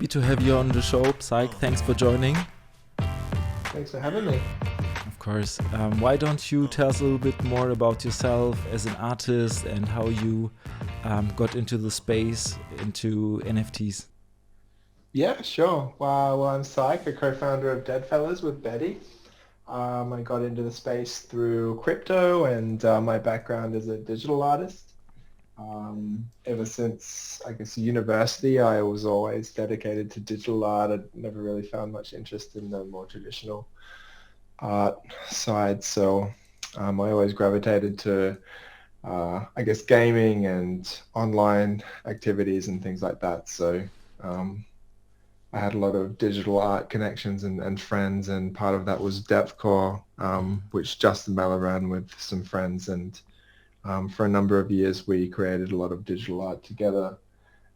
to have you on the show, Psych. Thanks for joining. Thanks for having me. Of course. Why don't you tell us a little bit more about yourself as an artist and how you got into the space, into NFTs? Yeah, sure. Well, I'm Psych, a co-founder of Deadfellaz with Betty. I got into the space through crypto, and my background is a digital artist. Ever since, I guess, university, I was always dedicated to digital art. I never really found much interest in the more traditional art side, so I always gravitated to, I guess, gaming and online activities and things like that. So I had a lot of digital art connections and friends, and part of that was Depthcore, which Justin Bell ran with some friends, and for a number of years we created a lot of digital art together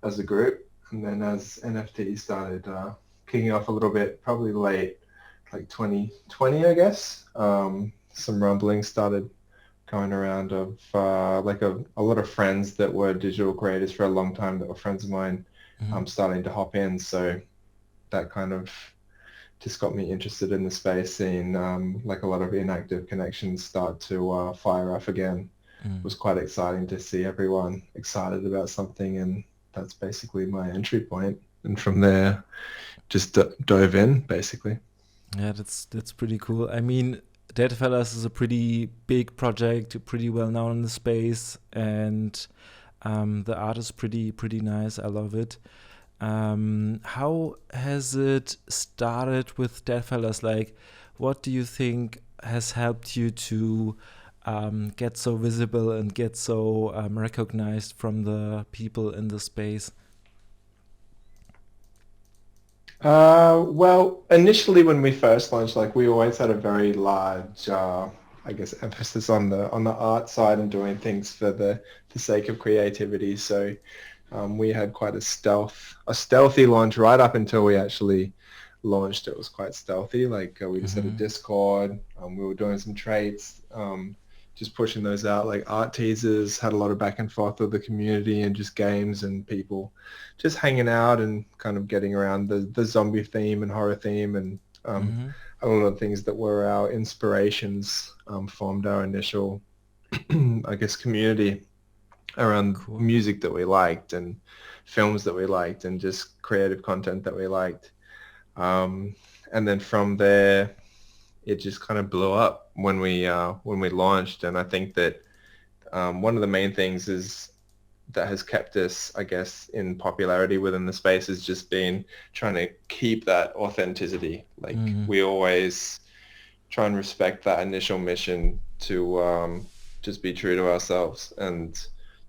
as a group. And then as NFTs started kicking off a little bit, probably late, like 2020, I guess, some rumblings started going around of like a lot of friends that were digital creators for a long time that were friends of mine starting to hop in. So that kind of just got me interested in the space, seeing like a lot of inactive connections start to fire up again. It was quite exciting to see everyone excited about something, and that's basically my entry point. And from there, just dove in, basically. Yeah, that's pretty cool. I mean, Deadfellaz is a pretty big project, pretty well known in the space, and the art is pretty nice. I love it. How has it started with Deadfellaz? Like, what do you think has helped you to get so visible and get so recognized from the people in the space? Well, initially when we first launched, like we always had a very large, I guess, emphasis on the art side and doing things for the sake of creativity. So we had quite a stealthy launch right up until we actually launched. It was quite stealthy. Like we just had a Discord. We were doing some traits, just pushing those out, like art teasers, had a lot of back and forth with the community and just games and people just hanging out and kind of getting around the zombie theme and horror theme, and a lot of things that were our inspirations formed our initial, I guess, community around music that we liked and films that we liked and just creative content that we liked. And then from there, it just kind of blew up when we launched. And I think that one of the main things is that has kept us, I guess, in popularity within the space has just been trying to keep that authenticity. Like we always try and respect that initial mission to just be true to ourselves and,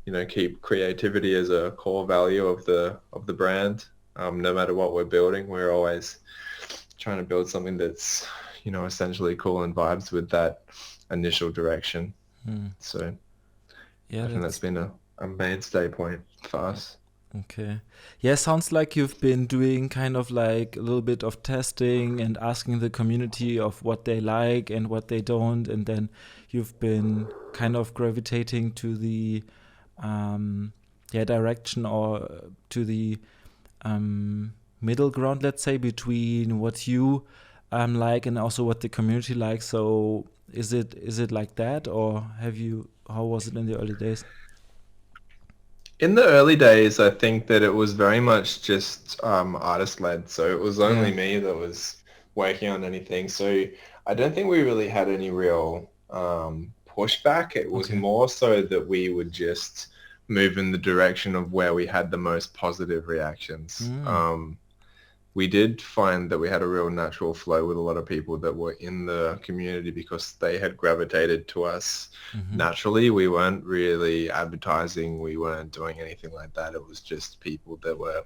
you know, keep creativity as a core value of the brand. No matter what we're building, we're always trying to build something that's, you know, essentially cool and vibes with that initial direction. So yeah, I think that's been a mainstay point for us. Okay. Yeah, sounds like you've been doing kind of like a little bit of testing and asking the community of what they like and what they don't, and then you've been kind of gravitating to the direction or to the middle ground, let's say, between what you like and also what the community likes. So is it like that, or how was it in the early days? In the early days, I think that it was very much just artist-led. So it was only me that was working on anything. So I don't think we really had any real pushback. It was more so that we would just move in the direction of where we had the most positive reactions. We did find that we had a real natural flow with a lot of people that were in the community because they had gravitated to us naturally. We weren't really advertising. We weren't doing anything like that. It was just people that were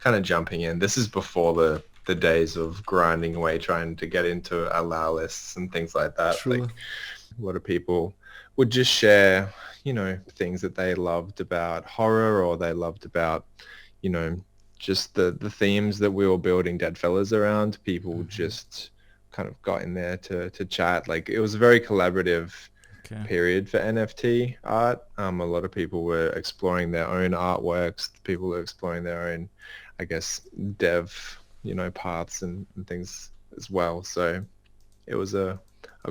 kind of jumping in. This is before the days of grinding away, trying to get into allow lists and things like that. True. Like a lot of people would just share, you know, things that they loved about horror or they loved about, you know, just the themes that we were building Deadfellaz around. People just kind of got in there to chat. Like it was very collaborative Okay. period for NFT art. A lot of people were exploring their own artworks. People were exploring their own, I guess, dev, paths and things as well. So it was a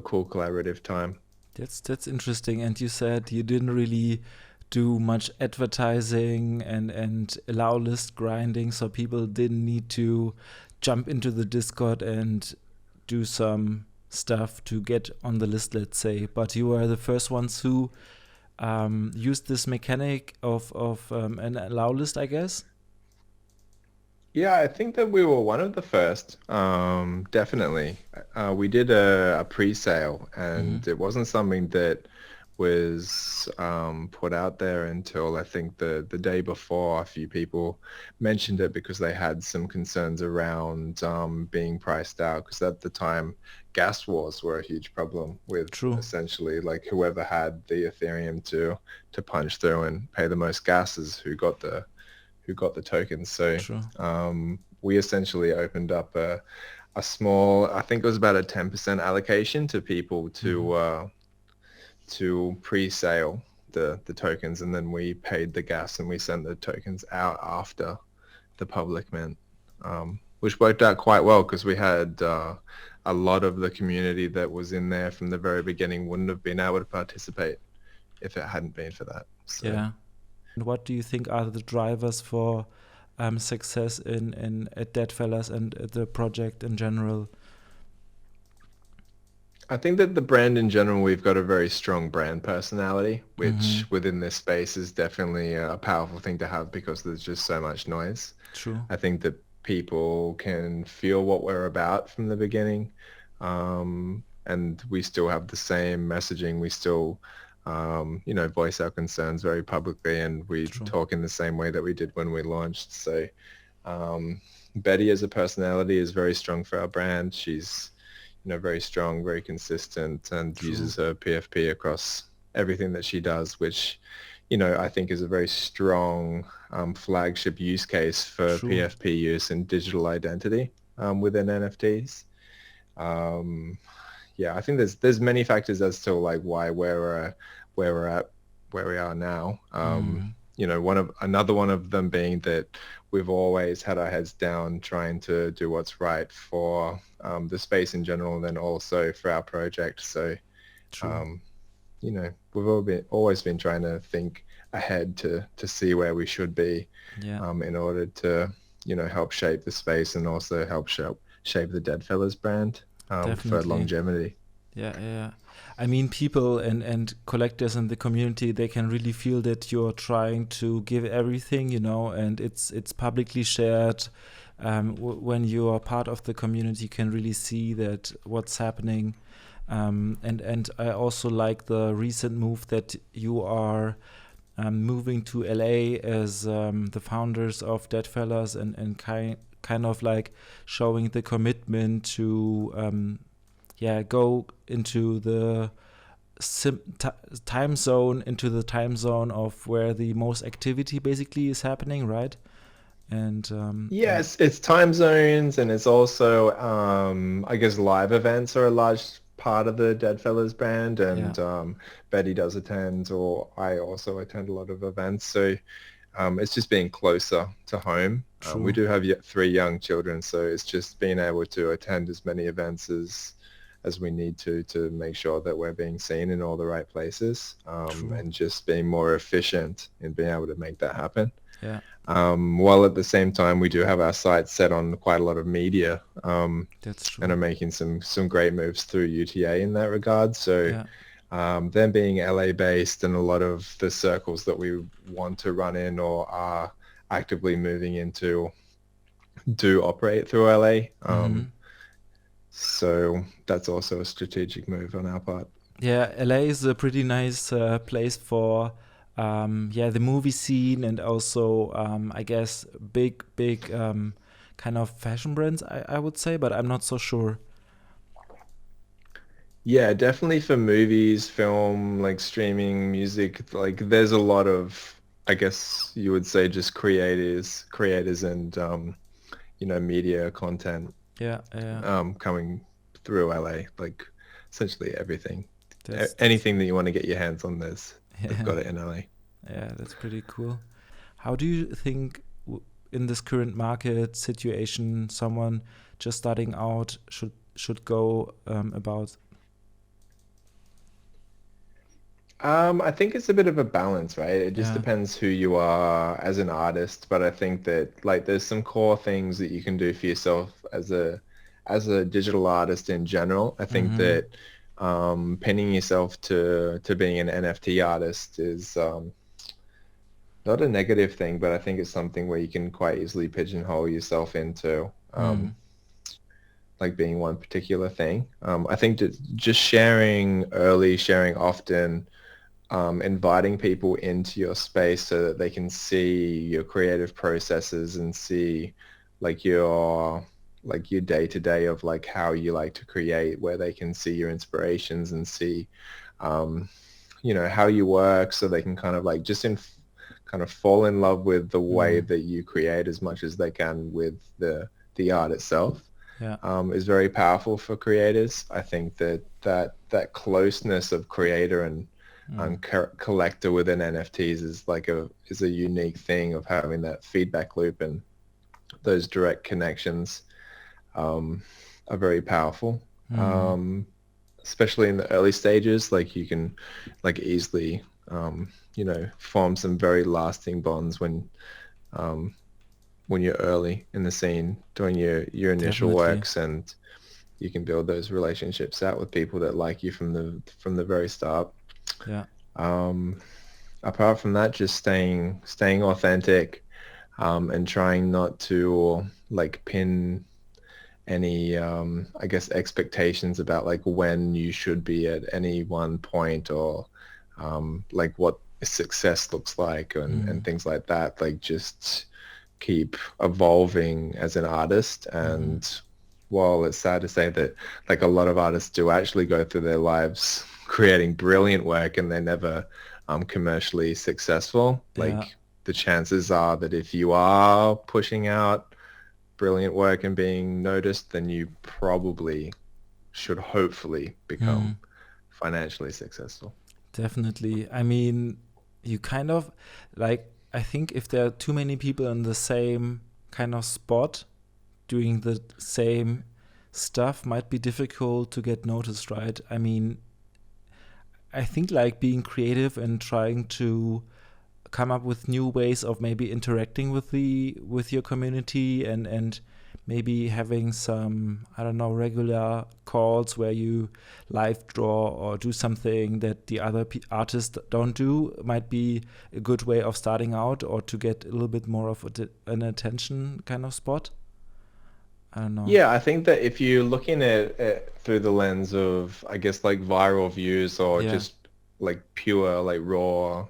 cool collaborative time. That's interesting. And you said you didn't really do much advertising and allow list grinding, so people didn't need to jump into the Discord and do some stuff to get on the list, let's say. But you were the first ones who used this mechanic of an allow list, I guess. Yeah, I think that we were one of the first, definitely. We did a pre-sale, Mm-hmm. and it wasn't something that was put out there until I think the day before. A few people mentioned it because they had some concerns around being priced out, because at the time gas wars were a huge problem with True, essentially like whoever had the Ethereum to punch through and pay the most gas is who got the tokens. So true. we essentially opened up a small, I think it was about a 10% allocation to people Mm-hmm. to pre-sale the tokens, and then we paid the gas and we sent the tokens out after the public mint, which worked out quite well because we had a lot of the community that was in there from the very beginning wouldn't have been able to participate if it hadn't been for that. So Yeah. And what do you think are the drivers for success in at Deadfellaz and the project in general? I think that the brand in general, we've got a very strong brand personality, Mm-hmm. which within this space is definitely a powerful thing to have because there's just so much noise. True. I think that people can feel what we're about from the beginning. And we still have the same messaging. We still, voice our concerns very publicly, and we True. talk in the same way that we did when we launched. So Betty as a personality is very strong for our brand. She's very strong, very consistent, and True. uses her PFP across everything that she does, which, I think is a very strong flagship use case for True. PFP use in digital identity within NFTs. Um, yeah, I think there's many factors as to like why where we're at where we are now. Mm. Another one of them being that we've always had our heads down trying to do what's right for the space in general, and then also for our project. So, True. um, we've always been trying to think ahead to see where we should be Yeah, in order to, help shape the space and also help shape the Deadfellaz brand for definitely. longevity. Yeah, yeah. I mean, people and collectors in the community, they can really feel that you're trying to give everything, and it's publicly shared. When you are part of the community, you can really see that what's happening. And I also like the recent move that you are moving to LA as the founders of Deadfellaz and kind of like showing the commitment to go into the time zone, of where the most activity basically is happening, right? And Yes, it's time zones, and it's also, I guess, live events are a large part of the Deadfellaz brand, yeah, and Betty does attend, or I also attend a lot of events. So it's just being closer to home. We true, do have three young children, so it's just being able to attend as many events as we need to make sure that we're being seen in all the right places, true, and just being more efficient in being able to make that happen. yeah, While at the same time, we do have our sights set on quite a lot of media, that's and true, are making some great moves through UTA in that regard. So yeah, them being LA based, and a lot of the circles that we want to run in or are actively moving into do operate through LA. mm-hmm. So that's also a strategic move on our part. Yeah. LA is a pretty nice place for the movie scene, and also I guess big kind of fashion brands, I would say, but I'm not so sure. Yeah, definitely for movies, film, like streaming, music, like there's a lot of, I guess you would say, just creators and media content Yeah, yeah, coming through LA, like essentially everything. That's anything that you want to get your hands on, they've yeah, got it in LA. yeah, that's pretty cool. How do you think in this current market situation, someone just starting out should go about? I think it's a bit of a balance, right? It just Yeah. depends who you are as an artist, but I think that like there's some core things that you can do for yourself as a digital artist in general. I think Mm-hmm. that pinning yourself to being an NFT artist is not a negative thing, but I think it's something where you can quite easily pigeonhole yourself into Mm. like being one particular thing. I think that just sharing early, sharing often, inviting people into your space so that they can see your creative processes and see like your day to day of like how you like to create, where they can see your inspirations and see um, how you work, so they can kind of like kind of fall in love with the way Mm. that you create as much as they can with the art itself. Yeah. Is very powerful for creators. I think that closeness of creator and Mm. collector within NFTs is a unique thing of having that feedback loop, and those direct connections um, are very powerful. Mm. Um, Especially in the early stages, like you can like easily form some very lasting bonds um, when you're early in the scene doing your initial Definitely. works, and you can build those relationships out with people that like you from the very start. Yeah. Um, Apart from that, just staying authentic, and trying not to like pin any I guess expectations about like when you should be at any one point, or like what success looks like, Mm. and things like that. Like just keep evolving as an artist. Mm-hmm. And while it's sad to say that like a lot of artists do actually go through their lives creating brilliant work and they're never commercially successful, Yeah. like the chances are that if you are pushing out brilliant work and being noticed, then you probably should hopefully become Mm. financially successful. Definitely. I mean, you kind of like, I think if there are too many people in the same kind of spot doing the same stuff, might be difficult to get noticed, right? I mean, I think like being creative and trying to come up with new ways of maybe interacting with your community, and maybe having some, I don't know, regular calls where you live draw or do something that the other artists don't do, might be a good way of starting out or to get a little bit more of an attention kind of spot. I don't know. Yeah, I think that if you're looking at it through the lens of, I guess, like viral views or Yeah. just like pure, like raw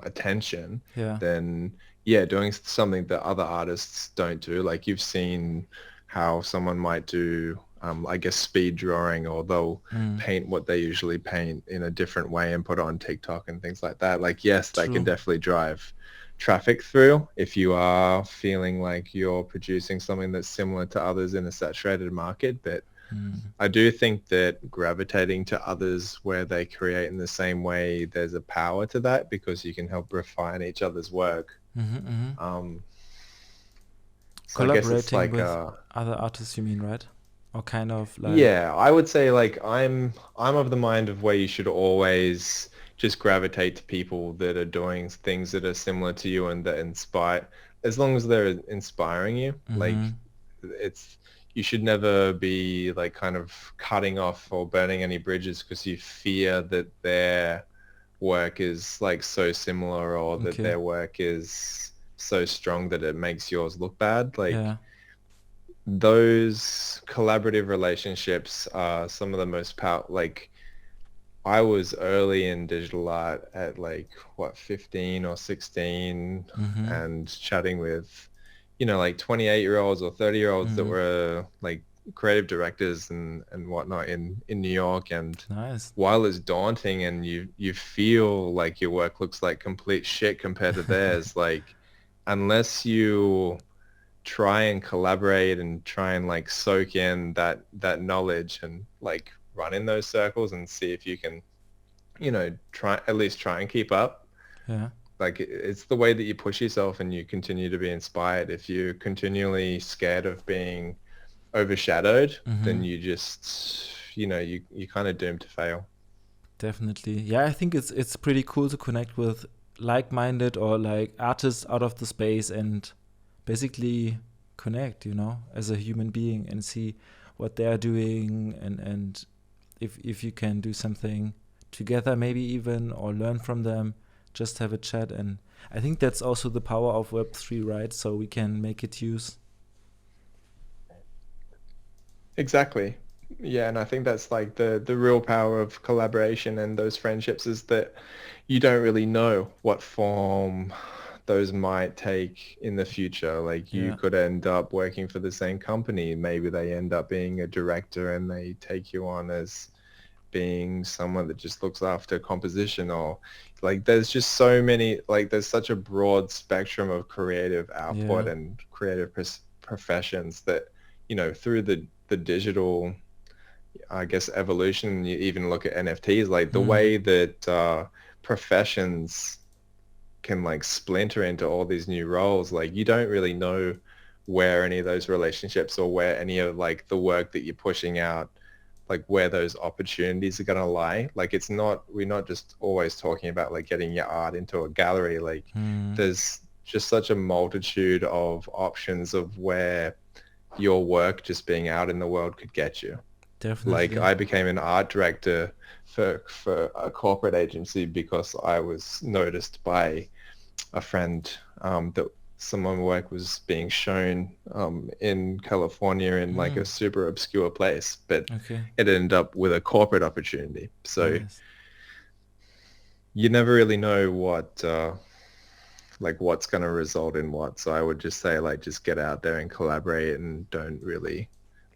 attention, Yeah. then yeah, doing something that other artists don't do. Like you've seen how someone might do, I guess, speed drawing, or they'll Mm. paint what they usually paint in a different way and put it on TikTok and things like that. Like, yes, that can True. definitely drive traffic through if you are feeling like you're producing something that's similar to others in a saturated market. But Mm. I do think that gravitating to others where they create in the same way, there's a power to that because you can help refine each other's work. Mm-hmm, mm-hmm. Um, so I guess it's Collaborating like, with other artists, you mean, right? Or kind of like, yeah, I would say like I'm of the mind of where you should always just gravitate to people that are doing things that are similar to you and that inspire, as long as they're inspiring you. mm-hmm. Like it's you should never be like kind of cutting off or burning any bridges because you fear that their work is like so similar, or that Okay. their work is so strong that it makes yours look bad. Yeah. Like those collaborative relationships are some of the most like I was early in digital art at like what 15 or 16, Mm-hmm. and chatting with like 28-year-olds or 30-year-olds that Mm-hmm. were like creative directors and whatnot in New York. And Nice. while it's daunting and you feel like your work looks like complete shit compared to theirs, like unless you try and collaborate and try and like soak in that knowledge and like run in those circles and see if you can at least try and keep up. Yeah. Like it's the way that you push yourself and you continue to be inspired. If you're continually scared of being overshadowed, then you just, you're kind of doomed to fail. Definitely. Yeah, I think it's pretty cool to connect with like-minded or like artists out of the space and basically connect, as a human being and see what they are doing and if you can do something together maybe even or learn from them, just have a chat. And I think that's also the power of Web3, right? So we can make it use. Exactly. Yeah, and I think that's like the real power of collaboration and those friendships is that you don't really know what form those might take in the future. Like you Yeah. could end up working for the same company. Maybe they end up being a director and they take you on as being someone that just looks after composition, or like there's just so many, like there's such a broad spectrum of creative output Yeah. and creative professions that, through the digital, I guess, evolution. You even look at NFTs, like the way that professions can like splinter into all these new roles. Like you don't really know where any of those relationships or where any of like the work that you're pushing out, like where those opportunities are going to lie. Like we're not just always talking about like getting your art into a gallery. Like there's just such a multitude of options of where your work just being out in the world could get you. Like Definitely. I became an art director for a corporate agency because I was noticed by a friend that some of my work was being shown in California in like a super obscure place, but Okay. it ended up with a corporate opportunity. So Nice. you never really know what like what's going to result in what. So I would just say like just get out there and collaborate and don't really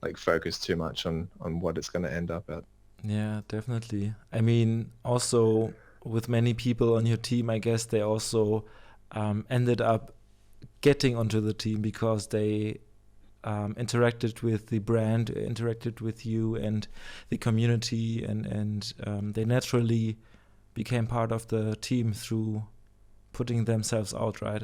like focus too much on what it's going to end up at. Yeah, definitely. I mean, also with many people on your team, I guess they also ended up getting onto the team because they interacted with the brand, interacted with you and the community, and they naturally became part of the team through putting themselves out, right?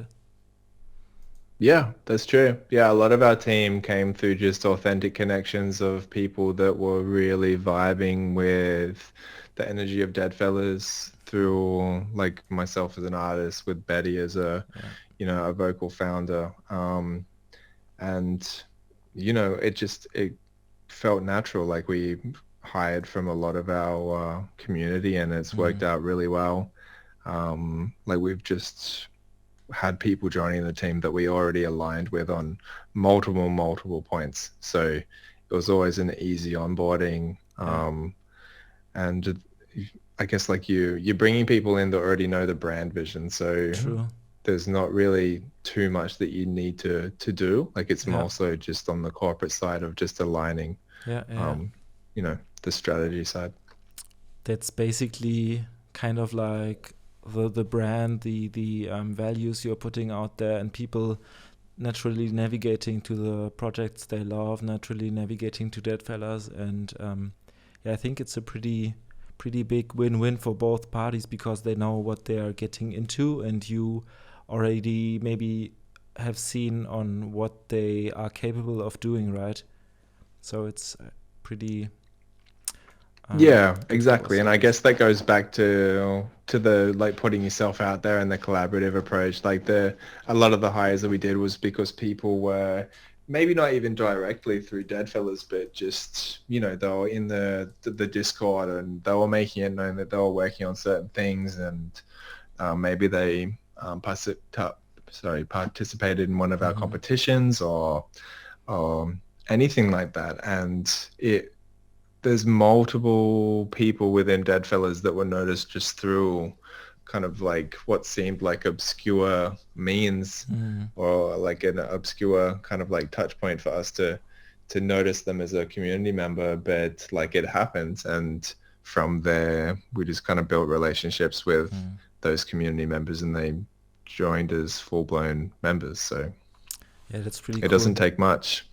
Yeah, that's true. Yeah, a lot of our team came through just authentic connections of people that were really vibing with the energy of Deadfellaz through like myself as an artist, with Betty as a vocal founder. And it felt natural. Like we hired from a lot of our community and it's worked out really well. Like we've just had people joining the team that we already aligned with on multiple points. So it was always an easy onboarding. And I guess like you're bringing people in that already know the brand vision. So True. there's not really too much that you need to do. Like it's Yeah. more so just on the corporate side of just aligning, Yeah. the strategy side. That's basically kind of like the brand, the values you're putting out there, and people naturally navigating to the projects they love, naturally navigating to Deadfellaz, and I think it's a pretty big win-win for both parties because they know what they are getting into, and you already maybe have seen on what they are capable of doing, right? So it's pretty Yeah, good for exactly. both And I sides. guess that goes back to the like putting yourself out there and the collaborative approach. Like a lot of the hires that we did was because people were maybe not even directly through Deadfellaz, but just, they were in the Discord and they were making it known that they were working on certain things, and maybe they participated in one of our competitions or anything like that. And there's multiple people within Deadfellaz that were noticed just through kind of like what seemed like obscure means or like an obscure kind of like touch point for us to notice them as a community member, but like it happened. And from there, we just kind of built relationships with those community members and they joined as full-blown members. So Yeah, that's pretty it cool. doesn't take much.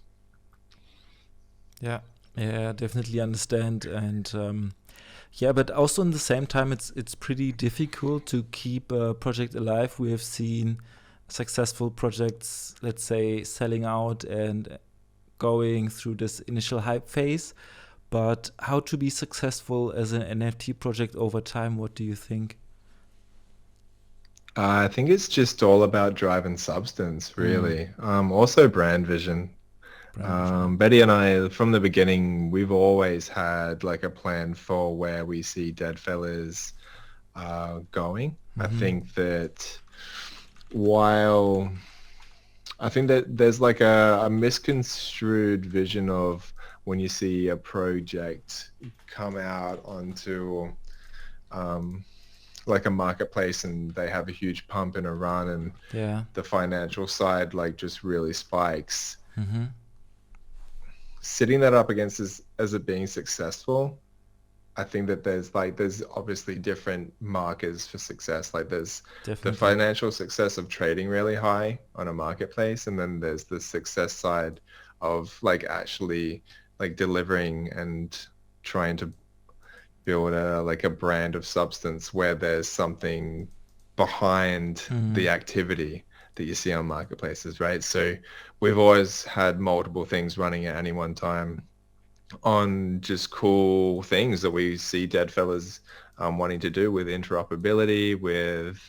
Yeah, definitely understand. And Yeah, but also in the same time, it's pretty difficult to keep a project alive. We have seen successful projects, let's say, selling out and going through this initial hype phase. But how to be successful as an NFT project over time? What do you think? I think it's just all about drive and substance, Mm, really. Also brand vision. brand vision. Betty and I, from the beginning, we've always had like a plan for where we see Deadfellaz going. I Mm-hmm. think that while I think that there's like a misconstrued vision of when you see a project come out onto um, like a marketplace and they have a huge pump and a run and Yeah. the financial side like just really spikes. Mm-hmm. Sitting that up against as it being successful, I think that there's obviously different markers for success. Like there's the Definitely. financial success of trading really high on a marketplace, and then there's the success side of like actually like delivering and trying to build a like a brand of substance where there's something behind Mm-hmm. the activity that you see on marketplaces, right? So we've always had multiple things running at any one time on just cool things that we see Deadfellaz wanting to do with interoperability, with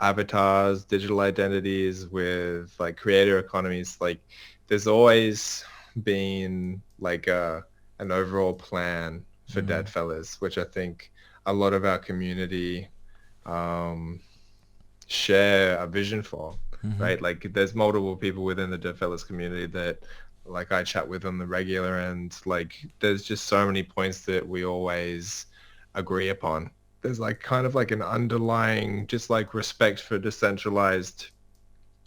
avatars, digital identities, with like creator economies. Like there's always been like an overall plan for Mm-hmm. Deadfellaz, which I think a lot of our community um, share a vision for, Mm-hmm. right? Like there's multiple people within the Deadfellaz community that like I chat with on the regular and like there's just so many points that we always agree upon. There's like kind of like an underlying just like respect for decentralized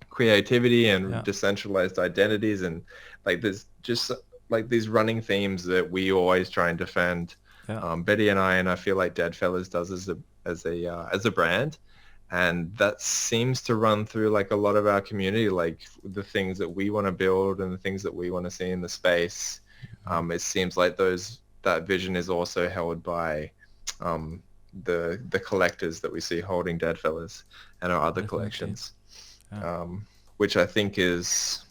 creativity and Yeah. decentralized identities and like there's just like these running themes that we always try and defend. Yeah. Betty and I feel like Deadfellaz does as a brand, and that seems to run through like a lot of our community, like the things that we want to build and the things that we want to see in the space. Mm-hmm. It seems like that vision is also held by um, the collectors that we see holding Deadfellaz and our other Definitely. collections, Yeah. which I think is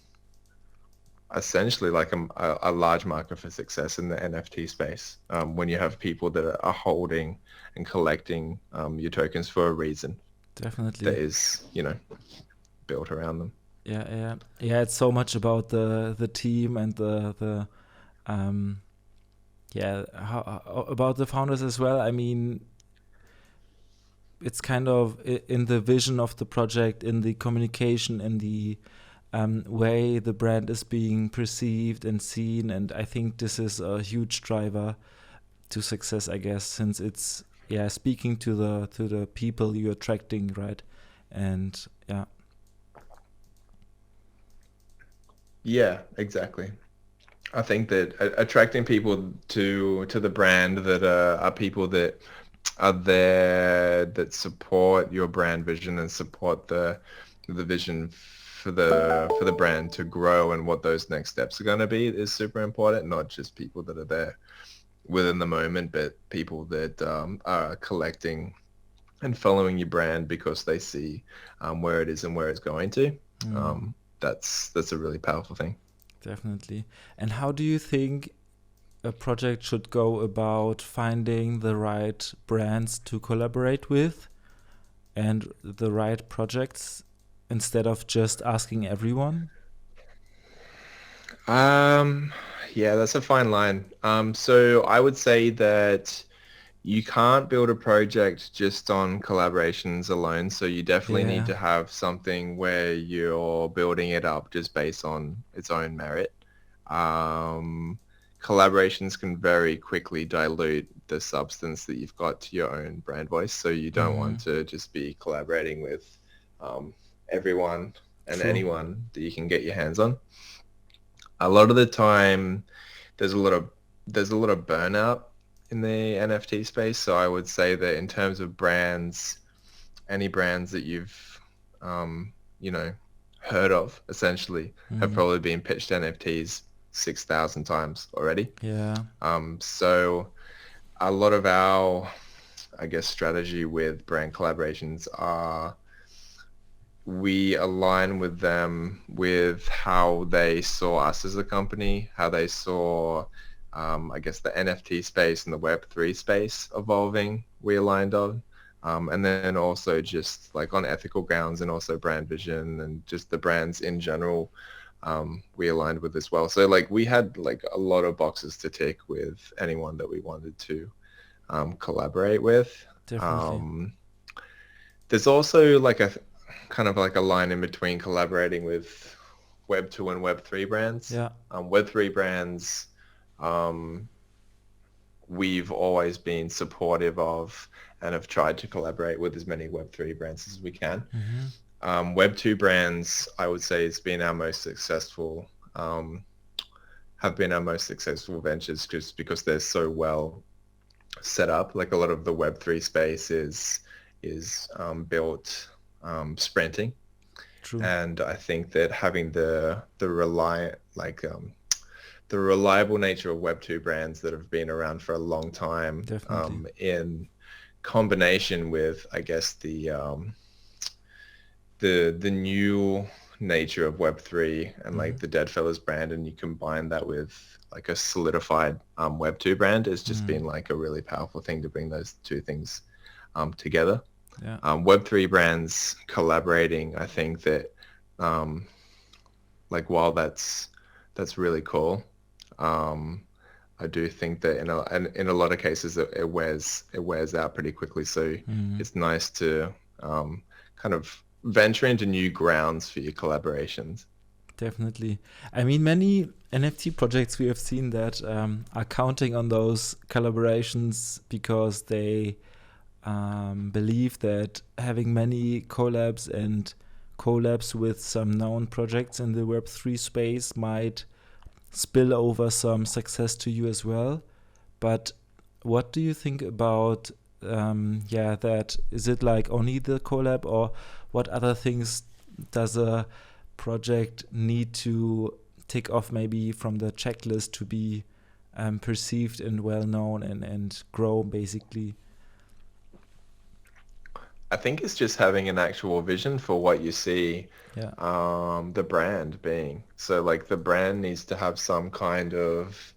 essentially like a large marker for success in the NFT space when you have people that are holding and collecting your tokens for a reason that Definitely. is, built around them. Yeah. Yeah. Yeah. It's so much about the team and the um yeah about the founders as well. I mean, it's kind of in the vision of the project, in the communication, in the way the brand is being perceived and seen, and I think this is a huge driver to success, I guess, since it's speaking to the people you're attracting, right? And yeah. Yeah, exactly. I think that attracting people to the brand that are people that are there that support your brand vision and support the vision for the brand to grow and what those next steps are going to be is super important. Not just people that are there within the moment, but people that are collecting and following your brand because they see where it is and where it's going to. Mm, Um, that's a really powerful thing. definitely. And how do you think a project should go about finding the right brands to collaborate with and the right projects instead of just asking everyone? Um, yeah, that's a fine line. So I would say that you can't build a project just on collaborations alone. So you definitely need Yeah. to have something where you're building it up just based on its own merit. Um, Collaborations can very quickly dilute the substance that you've got to your own brand voice. So you don't Mm-hmm. want to just be collaborating with um, everyone and True. anyone that you can get your hands on. A lot of the time, there's a lot of burnout in the NFT space. So I would say that in terms of brands, any brands that you've you know heard of essentially have Mm, probably been pitched NFTs 6,000 times already. yeah. So a lot of our, I guess, strategy with brand collaborations are we align with them with how they saw us as a company, how they saw, I guess, the NFT space and the Web3 space evolving. We aligned on. And then also just like on ethical grounds and also brand vision and just the brands in general, we aligned with as well. So like we had like a lot of boxes to tick with anyone that we wanted to collaborate with. Definitely. Um, there's also like a kind of like a line in between collaborating with Web 2 and Web 3 brands. Yeah. Web 3 brands, um, we've always been supportive of and have tried to collaborate with as many Web 3 brands as we can. Hmm. Web 2 brands, I would say, has been our most successful, have been our most successful ventures just because they're so well set up. Like a lot of the Web 3 space is built sprinting. True. And I think that having the reliable nature of Web 2 brands that have been around for a long time, Definitely. in combination with, I guess, the new nature of Web3 and like Hmm. the Deadfellaz brand, and you combine that with like a solidified Web2 brand, it's just Hmm. been like a really powerful thing to bring those two things together. Yeah. Web3 brands collaborating, I think that um, like while that's really cool, um, I do think that in a lot of cases it wears out pretty quickly. So Hmm. it's nice to kind of venture into new grounds for your collaborations. Definitely. I mean, many NFT projects we have seen that are counting on those collaborations because they believe that having many collabs with some known projects in the Web3 space might spill over some success to you as well. But what do you think about, yeah, that? Is it like only the collab, or what other things does a project need to tick off maybe from the checklist to be perceived and well known and grow basically? I think it's just having an actual vision for what you see Yeah. the brand being. So like the brand needs to have some kind of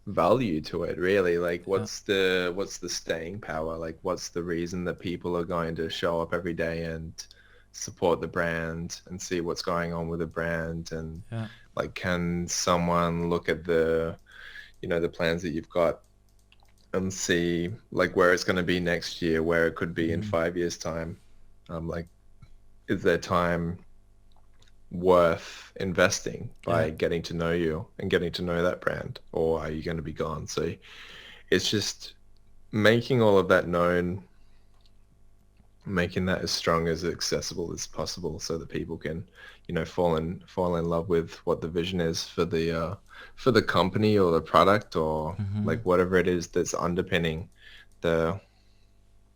value to it, really. Like Yeah. what's the staying power? Like what's the reason that people are going to show up every day and support the brand and see what's going on with the brand? And Yeah. like can someone look at the plans that you've got and see like where it's going to be next year, where it could be in Hmm. 5 years time? Like is there time worth investing Yeah. by getting to know you and getting to know that brand, or are you going to be gone? So it's just making all of that known, making that as strong as accessible as possible so that people can, fall in love with what the vision is for the company or the product or Hmm. like whatever it is that's underpinning the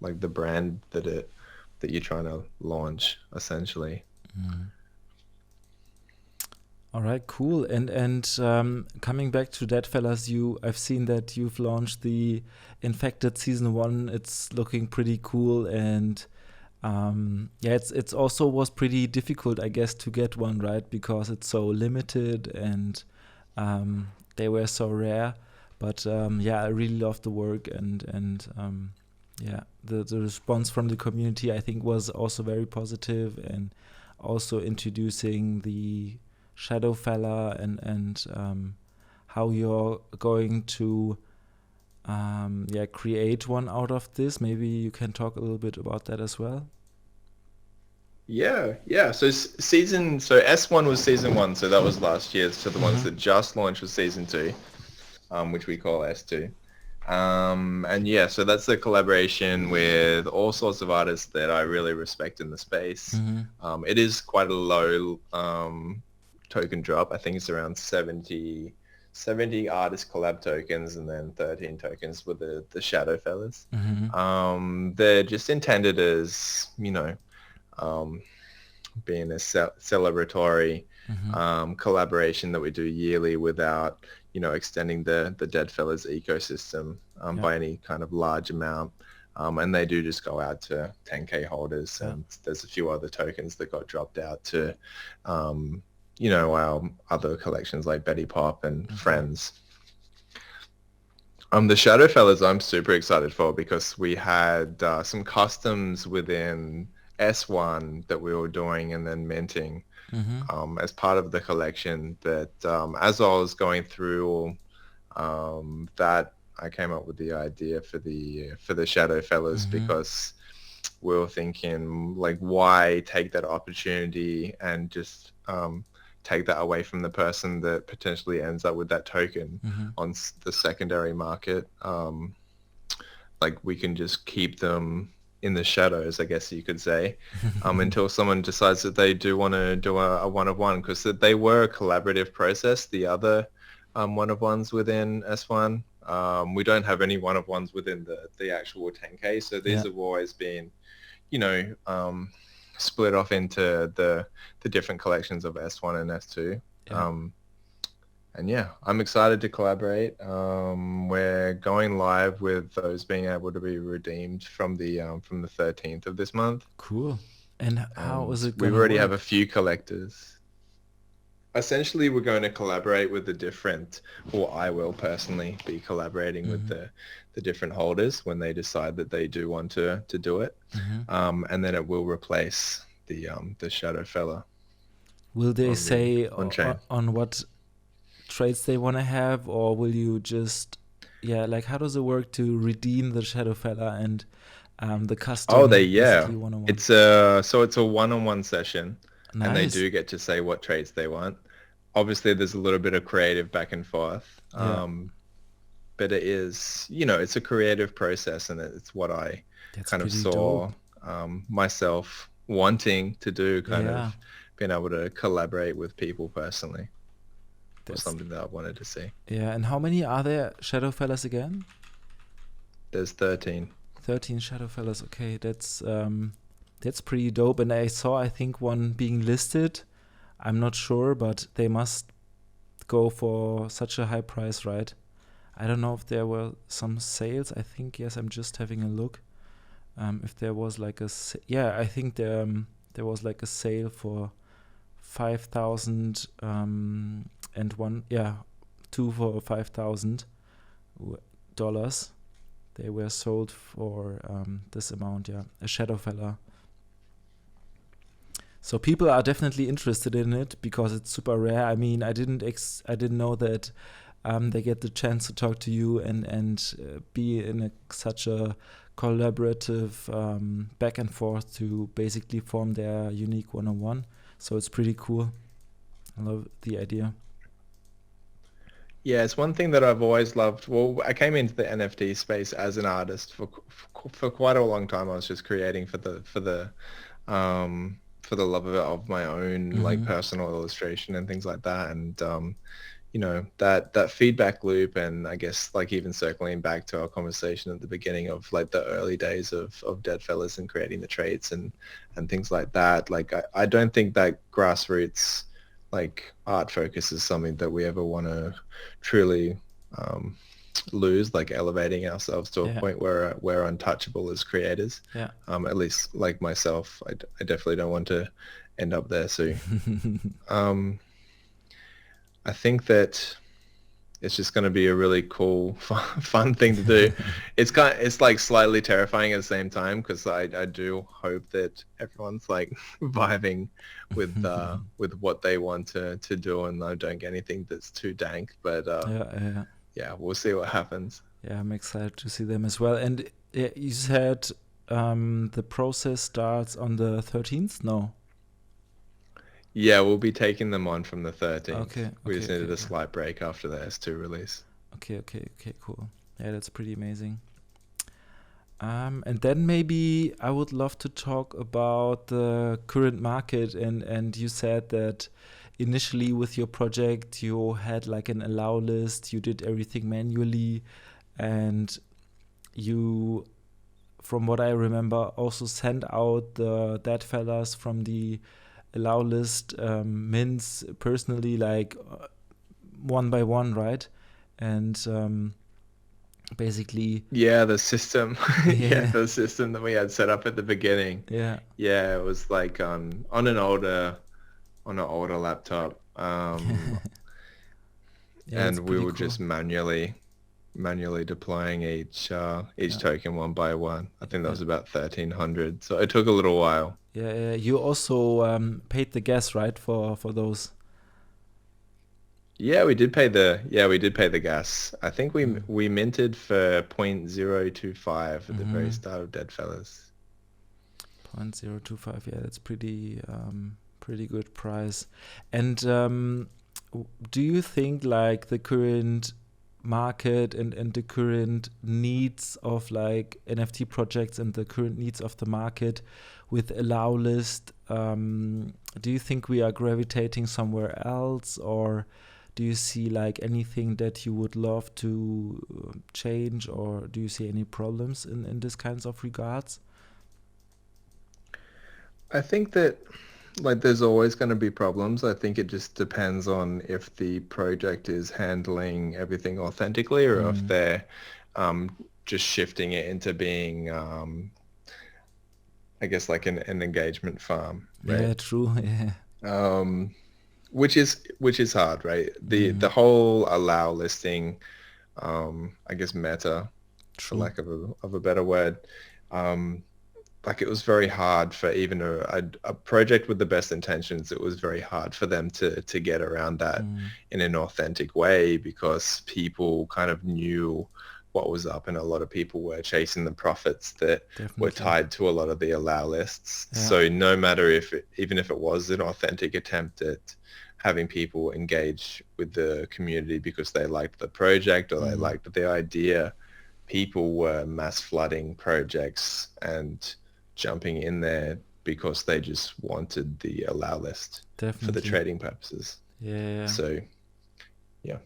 like the brand that you're trying to launch essentially. Hmm. All right, cool. And coming back to that, fellas, I've seen that you've launched the Infected Season 1. It's looking pretty cool, and yeah, it's also was pretty difficult, I guess, to get one, right? Because it's so limited and they were so rare. But yeah, I really love the work, and yeah, the response from the community, I think, was also very positive, and also introducing the shadow fella and how you're going to yeah, create one out of this. Maybe you can talk a little bit about that as well. Yeah, yeah. So S1 was season one, so that was last year. So the ones Mm-hmm. that just launched was season two, which we call S2. And yeah, so that's a collaboration with all sorts of artists that I really respect in the space. Mm-hmm. It is quite a low token drop. I think it's around 70 artist collab tokens and then 13 tokens with the shadow fellas. Mm-hmm. They're just intended as, um, being a celebratory Mm-hmm. collaboration that we do yearly without, extending the Deadfellaz ecosystem by any kind of large amount. And they do just go out to 10K holders, and there's a few other tokens that got dropped out to, our other collections like Betty Pop and Friends. The Shadow Fellaz I'm super excited for, because we had some customs within S1 that we were doing and then minting as part of the collection that as I was going through that, I came up with the idea for the Shadow Fellaz because we were thinking, like, why take that opportunity and just take that away from the person that potentially ends up with that token on the secondary market. Like, we can just keep them in the shadows, I guess you could say, until someone decides that they do want to do a one-of-one, because they were a collaborative process, the other one-of-ones within S1. We don't have any one-of-ones within the actual 10K, so these have always been, split off into the different collections of S1 and S2. And yeah, I'm excited to collaborate. We're going live with those being able to be redeemed from the 13th of this month. Cool. And how is it We going already to have a few collectors. Essentially, we're going to collaborate with or I will personally be collaborating with the different holders when they decide that they do want to do it. And then it will replace the Shadow Fella. Will they say on what trades they want to have, or will you just like, how does it work to redeem the Shadow Fella and the custom? It's a one-on-one session. Nice. And they do get to say what trades they want. Obviously, there's a little bit of creative back and forth, but it is, it's a creative process, and it's what I kind of saw myself wanting to do, kind of being able to collaborate with people personally. Was something that I wanted to see. Yeah, and how many are there Shadow Fellaz again? There's 13. 13 Shadow Fellaz. Okay, that's pretty dope. And I saw, I think, one being listed. I'm not sure, but they must go for such a high price, right? I don't know if there were some sales. I think, yes, I'm just having a look. If there was like I think there was like a sale for 5,000 and two for $5,000. They were sold for this amount, a Shadow Fella. So people are definitely interested in it because it's super rare. I mean, I didn't know that they get the chance to talk to you and be in such a collaborative back and forth to basically form their unique one-on-one. So it's pretty cool. I love the idea. Yeah, it's one thing that I've always loved. Well, I came into the NFT space as an artist for quite a long time. I was just creating for the love of it, of my own like personal illustration and things like that. And that feedback loop, and I guess like even circling back to our conversation at the beginning of like the early days of Deadfellaz and creating the traits and things like that. Like I don't think that grassroots like art focus is something that we ever want to truly lose, like elevating ourselves to a point where we're untouchable as creators. At least like myself, I definitely don't want to end up there. So I think that it's just going to be a really cool, fun thing to do. It's like slightly terrifying at the same time, because I do hope that everyone's like vibing with what they want to do, and I don't get anything that's too dank. But we'll see what happens. Yeah, I'm excited to see them as well. And you said the process starts on the 13th? No. Yeah, we'll be taking them on from the 13th. Okay. We just needed a slight break after the S2 release. Okay, cool. Yeah, that's pretty amazing. And then maybe I would love to talk about the current market. And you said that initially with your project, you had like an allow list. You did everything manually. And you, from what I remember, also sent out the Deadfellaz from the allow list mints personally, like one by one, right? and basically, Yeah, the system. Yeah, yeah, the system that we had set up at the beginning. yeah, Yeah, it was like on an older laptop. yeah, that's And we pretty were cool. just manually deploying each Yeah, token one by one. I think that yeah, was about 1300. So it took a little while. yeah. You also paid the gas, right, for those. We did pay the gas. I think Mm. we minted for 0.025 at the very Mm-hmm. start of Deadfellaz. 0.025. Yeah, that's pretty good price. And do you think like the current market and the current needs of like NFT projects and the current needs of the market with allow list, do you think we are gravitating somewhere else, or do you see like anything that you would love to change, or do you see any problems in this kinds of regards? I think that like there's always going to be problems. I think it just depends on if the project is handling everything authentically or if Mm. they're just shifting it into being, I guess, like an engagement farm, right? Yeah, true. Yeah. Um, which is hard, right? The Mm. whole allow listing, I guess meta, for True. lack of a better word, um, like it was very hard for even a project with the best intentions. It was very hard for them to get around that Mm. in an authentic way because people kind of knew what was up and a lot of people were chasing the profits that were Definitely. tied to a lot of the allow lists. Yeah. So no matter even if it was an authentic attempt at having people engage with the community because they liked the project or they Mm. liked the idea, people were mass flooding projects and jumping in there because they just wanted the allow list for the Definitely. trading purposes. Yeah. Yeah, yeah. So yeah.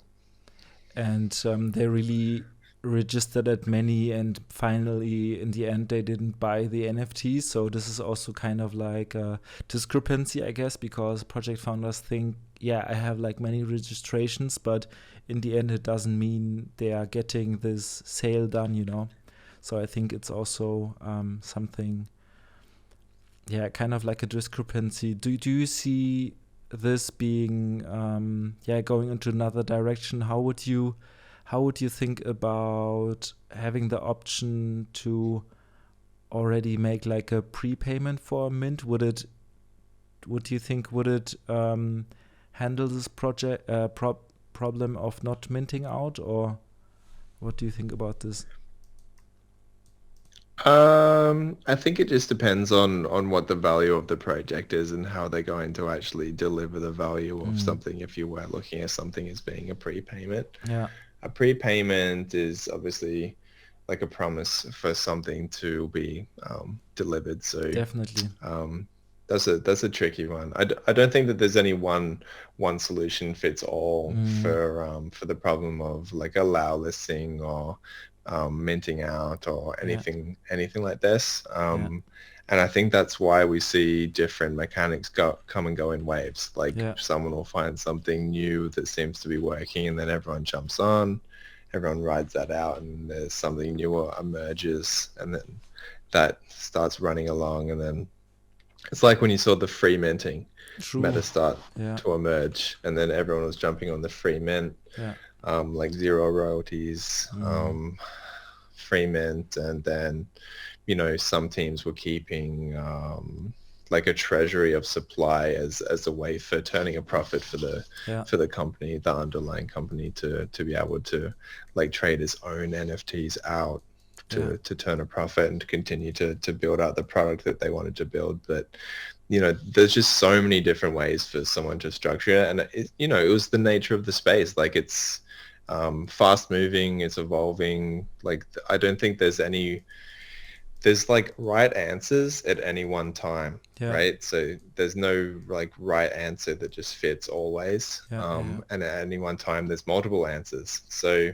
And they really registered at many, and finally in the end they didn't buy the NFTs. So this is also kind of like a discrepancy, I guess, because project founders think, yeah, I have like many registrations, but in the end it doesn't mean they are getting this sale done. So I think it's also something, yeah, kind of like a discrepancy. Do you see this being yeah, going into another direction? How would you think about having the option to already make like a prepayment for a mint? Would you think handle this project problem of not minting out, or what do you think about this? I think it just depends on what the value of the project is and how they're going to actually deliver the value of Mm. something if you were looking at something as being a prepayment. Yeah, A prepayment is obviously like a promise for something to be delivered. So definitely. um, that's a tricky one. I don't think that there's any one solution fits all Mm. for the problem of like allow listing or minting out or Yeah, anything like this. yeah, And I think that's why we see different mechanics come and go in waves. Like yeah, someone will find something new that seems to be working and then everyone jumps on, everyone rides that out and there's something newer emerges and then that starts running along and then it's like when you saw the free minting true. meta start Yeah, to emerge and then everyone was jumping on the free mint, yeah. like zero royalties, Mm. free mint, and then, some teams were keeping like a treasury of supply as a way for turning a profit for the Yeah, for the company, the underlying company to be able to like trade its own NFTs out yeah, to turn a profit and to continue to build out the product that they wanted to build. But there's just so many different ways for someone to structure it. And it was the nature of the space. Like it's fast moving, it's evolving. Like I don't think there's like right answers at any one time, yeah, right? So there's no like right answer that just fits always. yeah, yeah, And at any one time there's multiple answers. So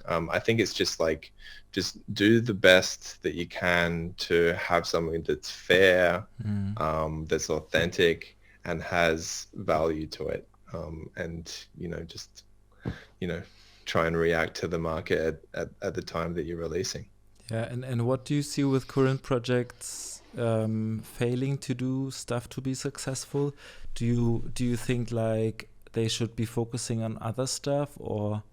I think it's just like, just do the best that you can to have something that's fair, mm. that's authentic and has value to it. And, just, you know, try and react to the market at the time that you're releasing. Yeah, and what do you see with current projects failing to do stuff to be successful? Do you think like they should be focusing on other stuff, or?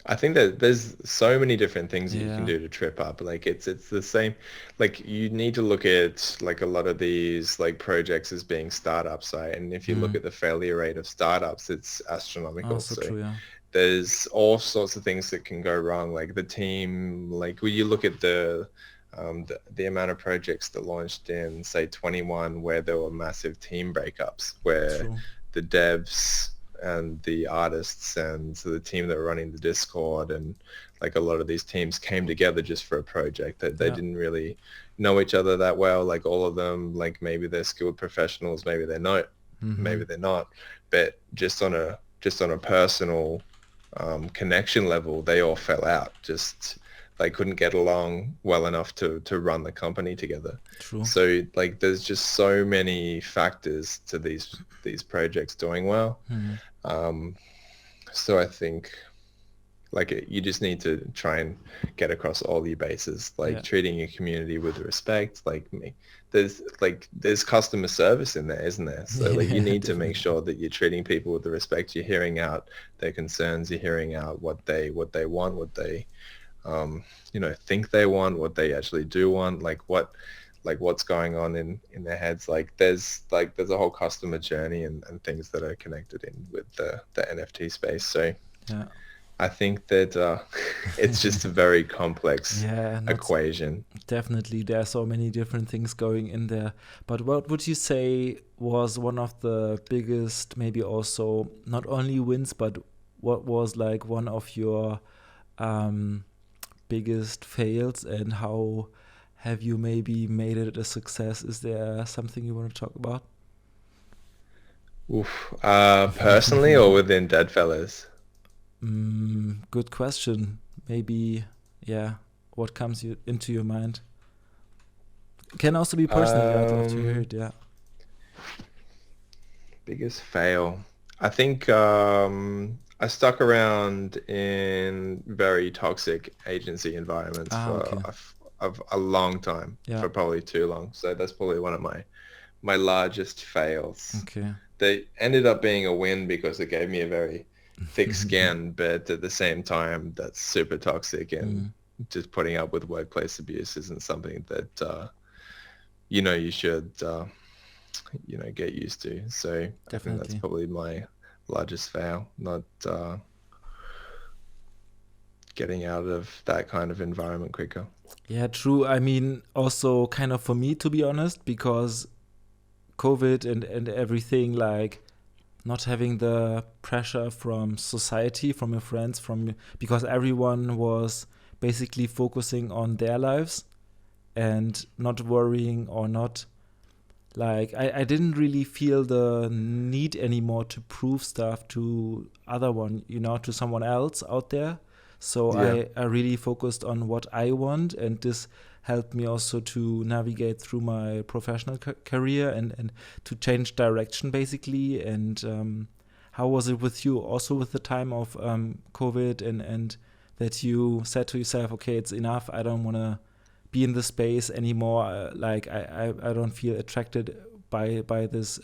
I think that there's so many different things that you can Yeah. do to trip up. Like it's the same. Like you need to look at like a lot of these like projects as being startups, right? And if you look Mm. at the failure rate of startups, it's astronomical. Also So true, yeah. there's all sorts of things that can go wrong. Like the team, like when you look at the amount of projects that launched in say 21 where there were massive team breakups, where True. the devs and the artists and so the team that were running the Discord and like a lot of these teams came together just for a project that they Yeah. didn't really know each other that well. Like all of them, like maybe they're skilled professionals, maybe they're not, maybe they're not, but just on a personal connection level, they all fell out. Just they couldn't get along well enough to run the company together. True. So like there's just so many factors to these projects doing well. So I think like you just need to try and get across all your bases, like Yeah. treating your community with respect. Like there's customer service in there, isn't there? So like you Yeah, need to definitely. make sure that you're treating people with the respect. You're hearing out their concerns. You're hearing out what they want, what they think they want, what they actually do want, like what's going on in their heads. Like there's a whole customer journey and things that are connected in with the NFT space. So Yeah. I think that it's just a very complex Yeah, equation. definitely. There are so many different things going in there. But what would you say was one of the biggest, maybe also not only wins, but what was like one of your um, biggest fails, and how have you maybe made it a success? Is there something you want to talk about? Oof. Personally or within Deadfellaz? Good question. Maybe, yeah. What comes into your mind? Can also be personally. I'd love to hear Um, it. Yeah. Biggest fail. I think I stuck around in very toxic agency environments Ah, for okay. a long time, Yeah. for probably too long. So that's probably one of my largest fails. Okay. They ended up being a win because it gave me a very thick skin, but at the same time, that's super toxic, and just putting up with workplace abuse isn't something that you should get used to. So I think that's Definitely. probably my largest fail, not getting out of that kind of environment quicker. Yeah, true. I mean, also kind of for me, to be honest, because COVID and everything, like not having the pressure from society, from your friends, because everyone was basically focusing on their lives and not worrying, or not like I didn't really feel the need anymore to prove stuff to to someone else out there. So Yeah. I really focused on what I want, and this helped me also to navigate through my professional career and to change direction basically. And how was it with you also with the time of COVID, and that you said to yourself, okay, it's enough, I don't want to be in this space anymore. Like I don't feel attracted by this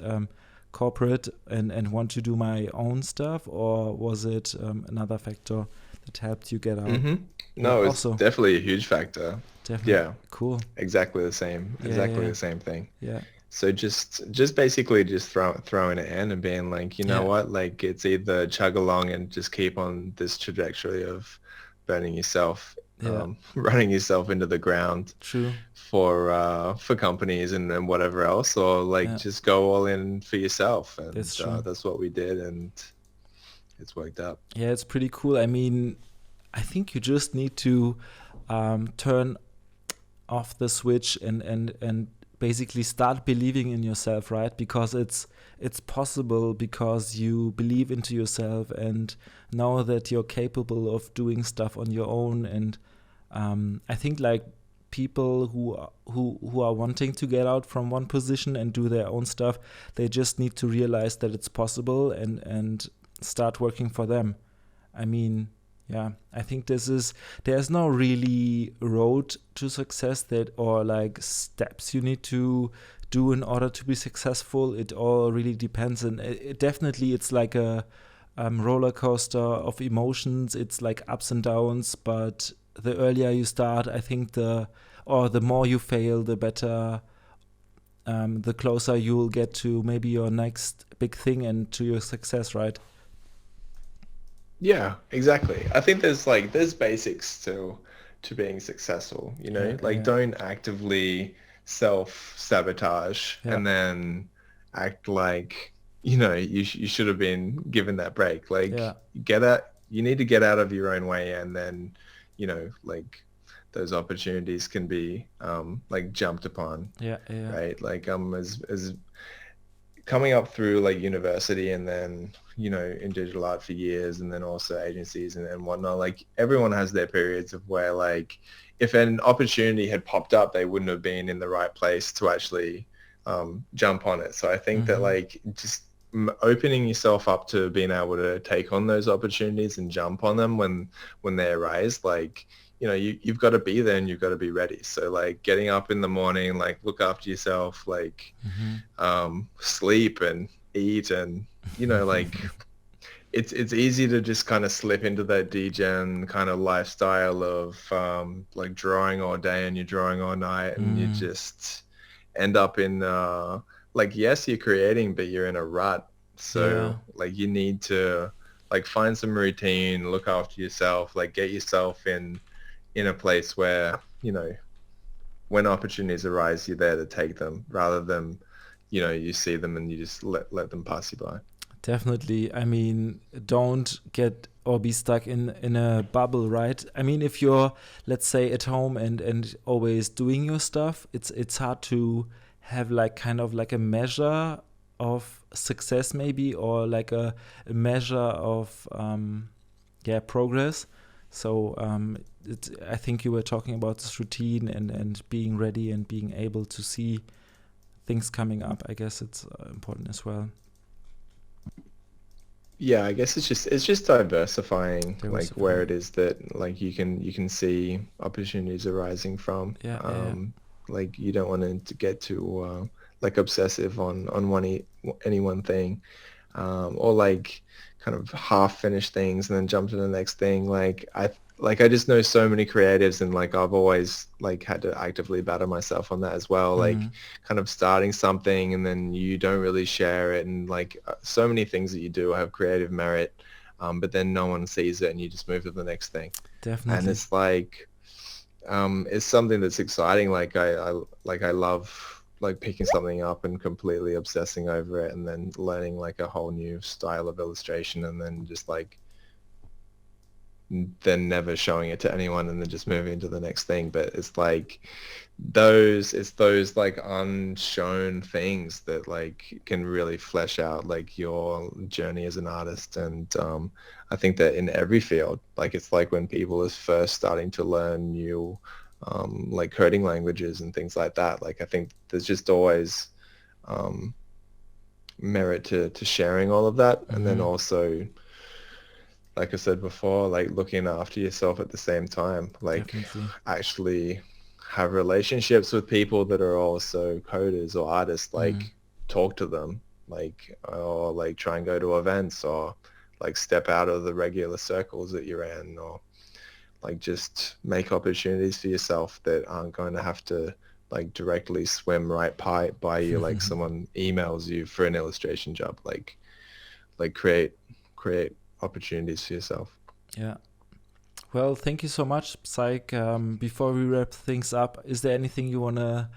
corporate, and want to do my own stuff, or was it another factor that helped you get out? Yeah, No, it's also definitely a huge factor. definitely Yeah, cool. exactly the same. Yeah, Exactly yeah, the same thing. yeah, So just basically just throwing it in and being like, you know yeah, what, like it's either chug along and just keep on this trajectory of burning yourself, yeah. running yourself into the ground True. for companies and whatever else, or like Yeah, just go all in for yourself. And that's true. that's what we did, and it's worked out. Yeah, it's pretty cool. I mean, I think you just need to turn off the switch and basically start believing in yourself, right? Because it's possible, because you believe into yourself and know that you're capable of doing stuff on your own. And I think like people who are wanting to get out from one position and do their own stuff, they just need to realize that it's possible and start working for them. I mean, yeah, I think there's no really road to success that, or like steps you need to do in order to be successful. It all really depends, and definitely it's like a roller coaster of emotions. It's like ups and downs, but the earlier you start, I think the more you fail, the better, the closer you'll get to maybe your next big thing and to your success, right? Yeah, exactly. I think there's basics to being successful, you Yeah, know? Like yeah, don't actively self-sabotage yeah, and then act like, you should have been given that break. yeah, Like you need to get out of your own way and then, like those opportunities can be like jumped upon, yeah, yeah. right? Like as coming up through like university and then in digital art for years and then also agencies and whatnot, like everyone has their periods of where like if an opportunity had popped up they wouldn't have been in the right place to actually jump on it. So I think that Mm-hmm. like just opening yourself up to being able to take on those opportunities and jump on them when they arise, like you've got to be there and you've got to be ready. So like getting up in the morning, like look after yourself, like sleep and eat and like Mm-hmm. it's easy to just kind of slip into that degen kind of lifestyle of like drawing all day and you're drawing all night and you Mm, just end up in like yes you're creating but you're in a rut. yeah, So like you need to like find some routine, look after yourself, like get yourself in a place where when opportunities arise, you're there to take them rather than, you see them and you just let them pass you by. definitely. I mean, don't get or be stuck in a bubble, right? I mean, if you're, let's say, at home and always doing your stuff, it's hard to have like kind of like a measure of success maybe, or like a measure of yeah, progress. So I think you were talking about this routine and being ready and being able to see things coming up. I guess it's important as well. Yeah, I guess it's just diversifying like where Diversifying. it is that like you can see opportunities arising from. Yeah, yeah. Like you don't want to get too like obsessive on any one thing. Or like kind of half finish things and then jump to the next thing. Like I just know so many creatives and like I've always like had to actively battle myself on that as well. Like Mm, kind of starting something and then you don't really share it and like so many things that you do have creative merit, but then no one sees it and you just move to the next thing. And definitely. it's like it's something that's exciting. Like I love like picking something up and completely obsessing over it and then learning like a whole new style of illustration and then just like then never showing it to anyone and then just moving to the next thing. But it's like those like unshown things that like can really flesh out like your journey as an artist. And I think that in every field, like it's like when people is first starting to learn new like coding languages and things like that, like I think there's just always um, merit to sharing all of that. And then Mm-hmm. also like I said before, like looking after yourself at the same time, like Definitely. actually have relationships with people that are also coders or artists, Mm. like talk to them, like, or like try and go to events or like step out of the regular circles that you're in or like just make opportunities for yourself that aren't going to have to like directly swim right by you, like someone emails you for an illustration job, like create opportunities for yourself. Yeah. Well, thank you so much, Psych. Before we wrap things up, is there anything you wanna,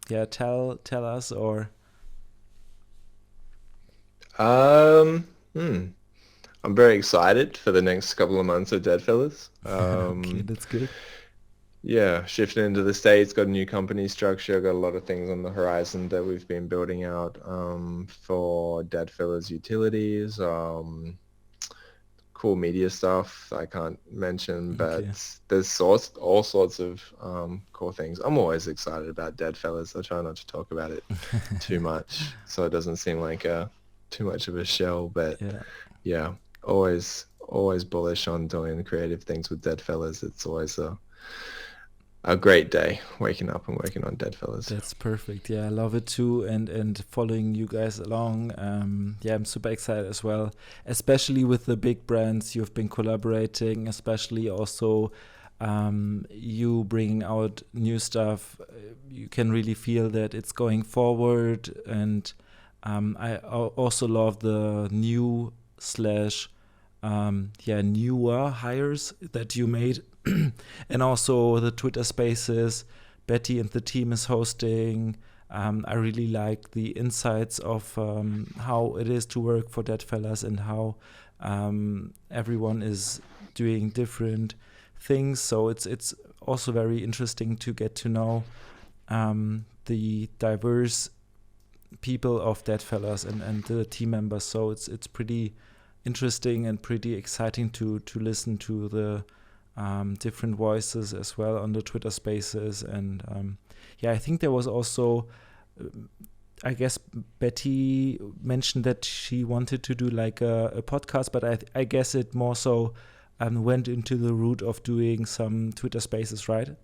yeah, tell us or? Um, hmm. I'm very excited for the next couple of months of Deadfellaz. Okay, that's good. Yeah, shifting into the States, got a new company structure, got a lot of things on the horizon that we've been building out for Deadfellaz utilities, cool media stuff I can't mention, but Okay. there's all sorts of cool things. I'm always excited about Deadfellaz. I try not to talk about it too much so it doesn't seem like too much of a shell, but Yeah. yeah, always always bullish on doing creative things with Deadfellaz. It's always a great day waking up and working on Deadfellaz. That's perfect. Yeah, I love it too, and following you guys along. Yeah, I'm super excited as well, especially with the big brands you've been collaborating, especially also you bringing out new stuff. You can really feel that it's going forward, and I also love the new slash newer hires that you made. And also the Twitter Spaces Betty and the team is hosting. I really like the insights of how it is to work for Deadfellaz and how everyone is doing different things. So it's also very interesting to get to know the diverse people of Deadfellaz and the team members. So it's pretty interesting and pretty exciting to listen to the different voices as well on the Twitter Spaces. And I think there was also, I guess Betty mentioned that she wanted to do like a podcast, but I guess it more so went into the route of doing some Twitter Spaces, right?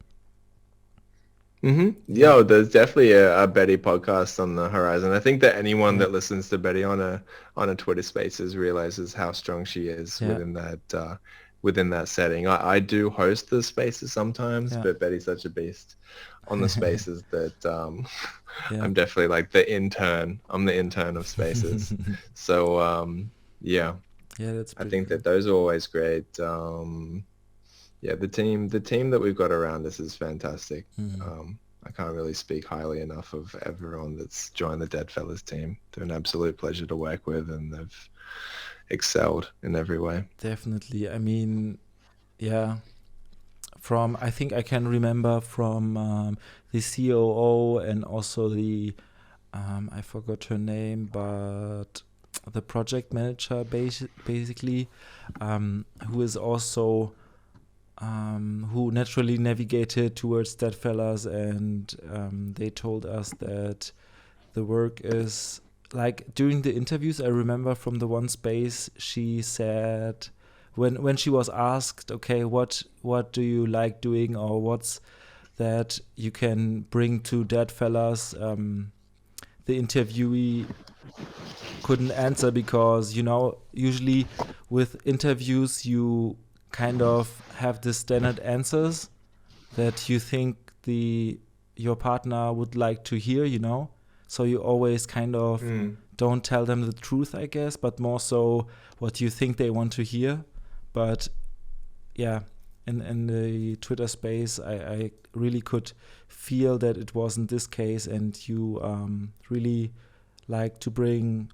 Mm-hmm. Yeah, there's definitely a Betty podcast on the horizon. I think that anyone that listens to Betty on a Twitter Spaces realizes how strong she is within that setting. I do host the spaces sometimes, but Betty's such a beast on the spaces that I'm definitely like the intern. I'm the intern of spaces. So that's I think that those are always great. The team that we've got around us is fantastic. I can't really speak highly enough of everyone that's joined the Deadfellaz team. They're an absolute pleasure to work with, and they've excelled in every way. Definitely. I mean, I think I can remember from the COO and also the I forgot her name, but the project manager basically, who is also who naturally navigated towards Deadfellaz, and they told us that the work is like during the interviews. I remember from the one space she said when she was asked, okay, what do you like doing, or what's that you can bring to Deadfellaz, the interviewee couldn't answer because usually with interviews you kind of have the standard answers that you think your partner would like to hear, so you always kind of don't tell them the truth, I guess, but more so what you think they want to hear. But in the Twitter space, I really could feel that it wasn't this case, and you really like to bring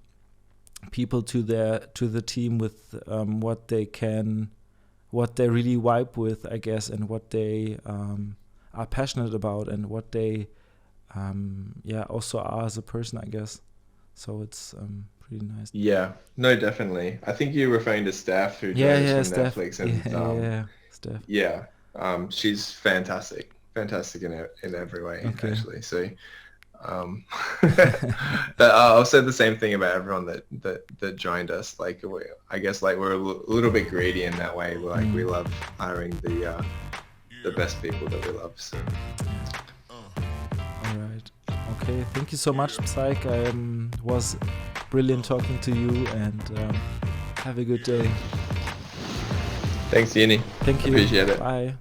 people to the team with what they really vibe with, I guess, and what they are passionate about, and what they also are as a person, I guess. So it's pretty nice. Yeah, no, definitely. I think you're referring to Steph, who joins from Steph. Netflix, and Steph. Yeah, she's fantastic in every way, actually. So I'll say the same thing about everyone that joined us. Like, I guess like we're a little bit greedy in that way. Like we love hiring the best people that we love. So. All right. Okay. Thank you so much, Psych. Was brilliant talking to you, and have a good day. Thanks, Yini. Thank you. Appreciate it. Bye.